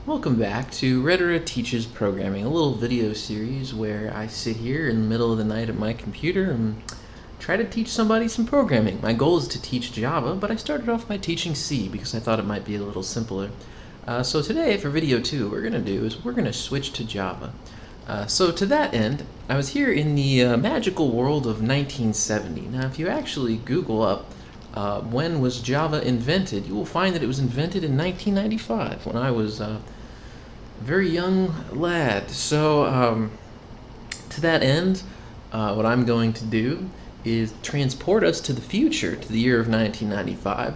Welcome back to Retera Teaches Programming, a little video series where I sit here in the middle of the night at my computer and try to teach somebody some programming. My goal is to teach Java, but I started off by teaching C because I thought it might be a little simpler. So today, for video 2, what we're going to do is we're going to switch to Java. So to that end, I was here in the magical world of 1970. Now, if you actually Google up when was Java invented, you will find that it was invented in 1995 when I was a very young lad. So to that end, what I'm going to do is transport us to the future, to the year of 1995,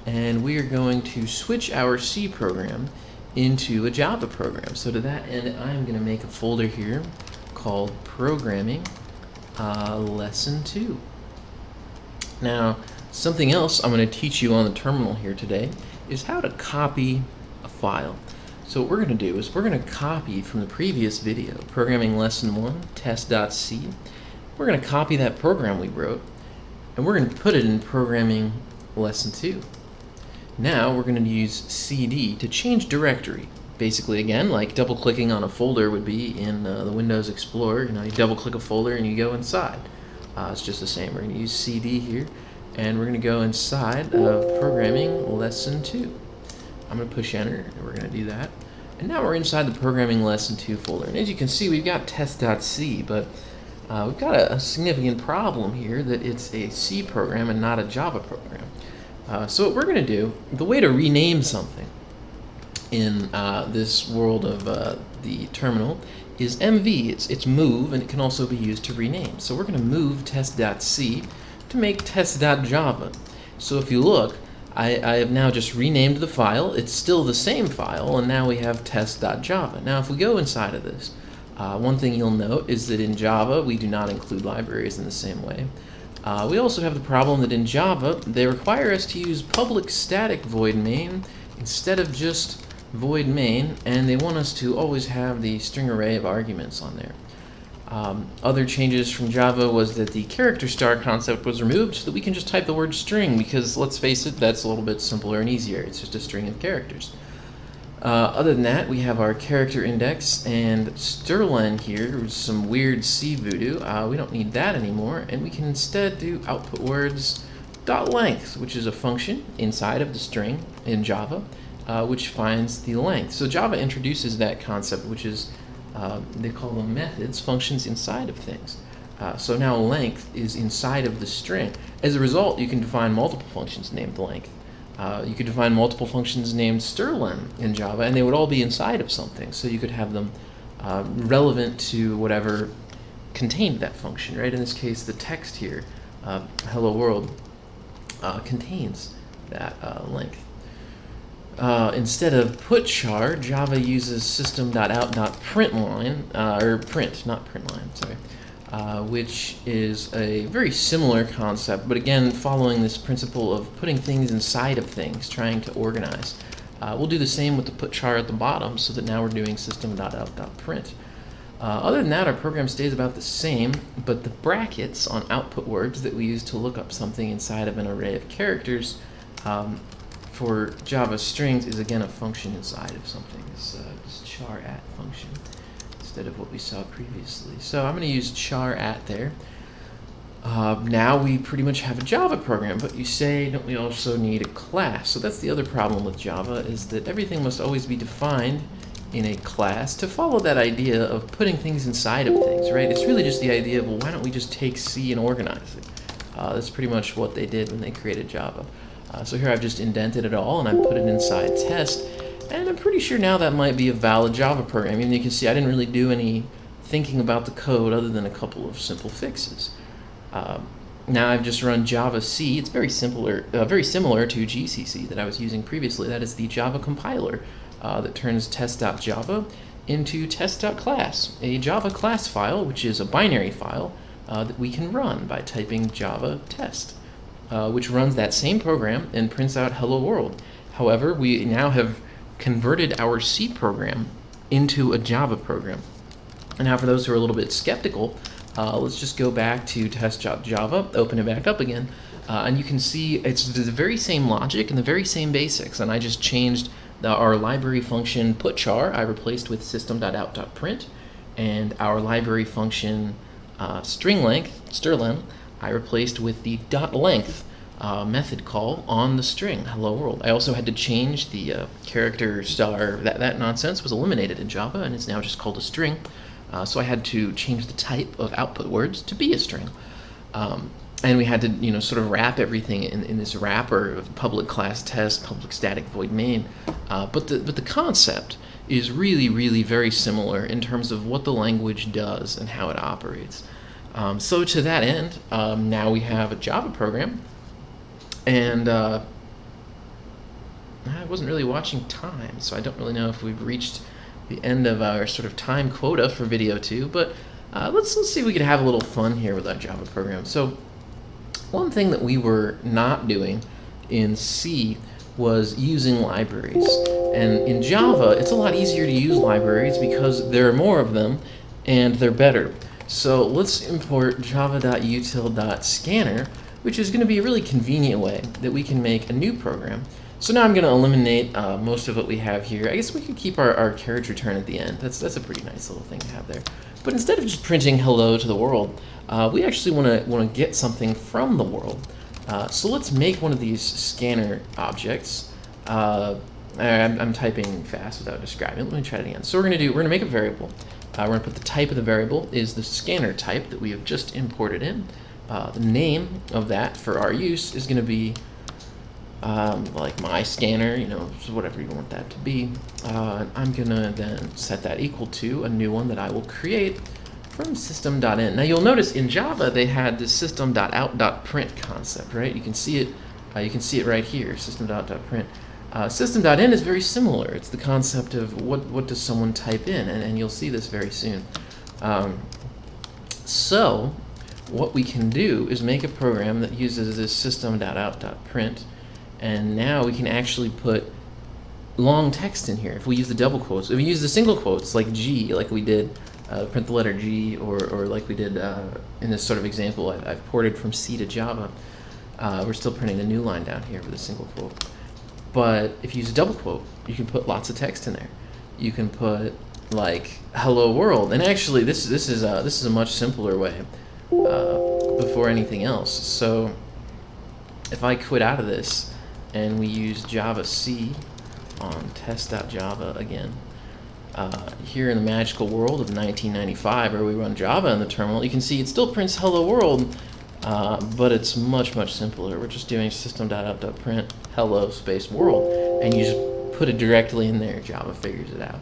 and we are going to switch our C program into a Java program. So to that end, I'm going to make a folder here called Programming Lesson 2. Now, something else I'm going to teach you on the terminal here today is how to copy a file. So what we're going to do is we're going to copy from the previous video, Programming Lesson 1, test.c. We're going to copy that program we wrote, and we're going to put it in Programming Lesson 2. Now we're going to use cd to change directory. Basically, again, like double-clicking on a folder would be in the Windows Explorer. You double-click a folder and you go inside. It's just the same. We're going to use cd here, and we're going to go inside of Programming Lesson 2. I'm going to push enter, and we're going to do that. And now we're inside the Programming Lesson 2 folder. And as you can see, we've got test.c, but we've got a significant problem here that it's a C program and not a Java program. So what we're going to do, the way to rename something in this world of the terminal is mv. It's move, and it can also be used to rename. So we're going to move test.c to make test.java. So if you look, I have now just renamed the file. It's still the same file, and now we have test.java. Now if we go inside of this, one thing you'll note is that in Java we do not include libraries in the same way. We also have the problem that in Java they require us to use public static void main instead of just void main, and they want us to always have the string array of arguments on there. Other changes from Java was that the character star concept was removed so that we can just type the word string, because let's face it, that's a little bit simpler and easier. It's just a string of characters. Other than that, we have our character index and strlen here, which is some weird C voodoo. We don't need that anymore, and we can instead do output words .length, which is a function inside of the string in Java, which finds the length. So Java introduces that concept, which is they call them methods, functions inside of things. So now length is inside of the string. As a result, you can define multiple functions named length. You could define multiple functions named strlen in Java, and they would all be inside of something. So you could have them relevant to whatever contained that function, right? In this case, the text here, hello world, contains that length. Instead of put char, Java uses system.out.println, or print, not println, sorry, which is a very similar concept, but again, following this principle of putting things inside of things, trying to organize. We'll do the same with the put char at the bottom, so that now we're doing system.out.print. Other than that, our program stays about the same, but the brackets on output words that we use to look up something inside of an array of characters for Java strings is again a function inside of something. This char at function instead of what we saw previously. So I'm going to use char at there. Now we pretty much have a Java program, but you say, don't we also need a class? So that's the other problem with Java, is that everything must always be defined in a class to follow that idea of putting things inside of things, right? It's really just the idea of, well, why don't we just take C and organize it? That's pretty much what they did when they created Java. So here I've just indented it all, and I put it inside test, and I'm pretty sure now that might be a valid Java program. I mean, you can see I didn't really do any thinking about the code other than a couple of simple fixes. Now I've just run Java C. It's very similar to GCC that I was using previously. That is the Java compiler that turns test.java into test.class, a Java class file, which is a binary file that we can run by typing java test. Which runs that same program and prints out hello world. However, we now have converted our C program into a Java program. And now for those who are a little bit skeptical, let's just go back to test.java, open it back up again, and you can see it's the very same logic and the very same basics, and I just changed Our library function putchar I replaced with system.out.print, and our library function string length, strlen, I replaced with the .length method call on the string hello world. I also had to change the character star. That nonsense was eliminated in Java, and it's now just called a string. So I had to change the type of output words to be a string. And we had to, sort of wrap everything in this wrapper of public class test, public static void main. But the concept is really, really very similar in terms of what the language does and how it operates. So to that end, now we have a Java program, and I wasn't really watching time, so I don't really know if we've reached the end of our sort of time quota for video 2, but let's see if we could have a little fun here with our Java program. So one thing that we were not doing in C was using libraries. And in Java, it's a lot easier to use libraries because there are more of them and they're better. So let's import java.util.scanner, which is going to be a really convenient way that we can make a new program. So now I'm going to eliminate most of what we have here. I guess we could keep our carriage return at the end. That's a pretty nice little thing to have there. But instead of just printing hello to the world, we actually want to get something from the world. So let's make one of these scanner objects. I'm typing fast without describing it. Let me try it again. So we're going to make a variable. We're going to put the type of the variable is the scanner type that we have just imported in. The name of that for our use is going to be like my scanner, so whatever you want that to be. I'm going to then set that equal to a new one that I will create from system.in. Now you'll notice in Java they had this system.out.print concept, right? You can see it right here, system.out.print. System.in is very similar. It's the concept of what does someone type in, and you'll see this very soon. So what we can do is make a program that uses this system.out.print, and now we can actually put long text in here. If we use the double quotes, if we use the single quotes like G, like we did, print the letter G, or like we did in this sort of example I've ported from C to Java, we're still printing the new line down here with a single quote. But if you use a double quote, you can put lots of text in there. You can put like hello world, and actually this is a much simpler way before anything else. So if I quit out of this and we use Java C on test.java again, here in the magical world of 1995, where we run Java in the terminal, you can see it still prints hello world, but it's much, much simpler. We're just doing system.out.print hello space world, and you just put it directly in there. Java figures it out.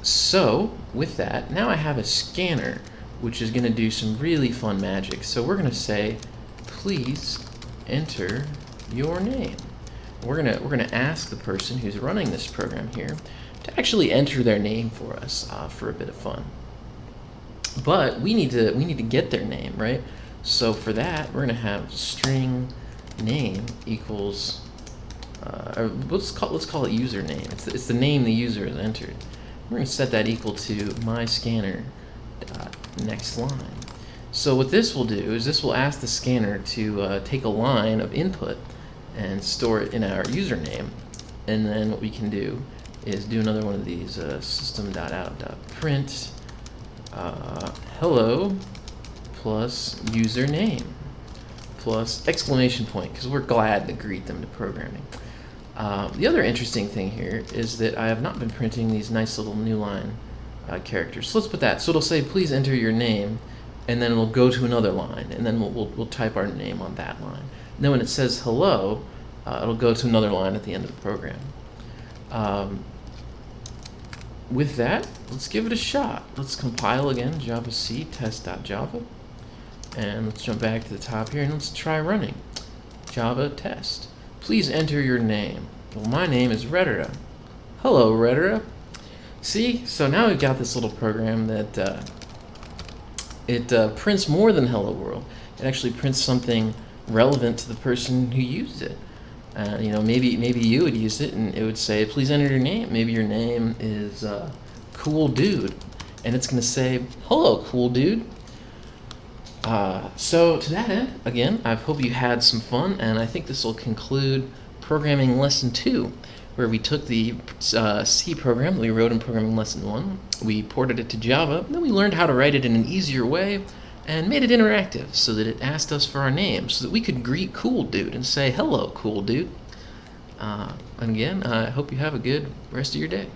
So with that, now I have a scanner, which is going to do some really fun magic. So we're going to say, please enter your name. We're gonna ask the person who's running this program here to actually enter their name for us for a bit of fun. But we need to get their name, right? So for that, we're gonna have string name equals or let's call it username. It's the name the user has entered. We're gonna set that equal to my scanner dot next line. So what this will do is this will ask the scanner to take a line of input and store it in our username, and then what we can do is do another one of these system.out.print hello plus username plus exclamation point, because we're glad to greet them to programming. The other interesting thing here is that I have not been printing these nice little new line characters. So let's put that. So it'll say please enter your name, and then it'll go to another line, and then we'll type our name on that line. And then when it says hello, it'll go to another line at the end of the program. With that, let's give it a shot. Let's compile again, Java C test.java, and let's jump back to the top here and let's try running. Java test. Please enter your name. Well, my name is Retera. Hello, Retera. See, so now we've got this little program that it prints more than hello world. It actually prints something relevant to the person who used it. Maybe you would use it and it would say, please enter your name. Maybe your name is Cool Dude, and it's going to say, hello, Cool Dude. So to that end, again, I hope you had some fun, and I think this will conclude programming lesson 2. where we took the C program that we wrote in Programming Lesson 1, we ported it to Java, then we learned how to write it in an easier way, and made it interactive so that it asked us for our names, so that we could greet Cool Dude and say, "Hello, Cool Dude." And again, I hope you have a good rest of your day.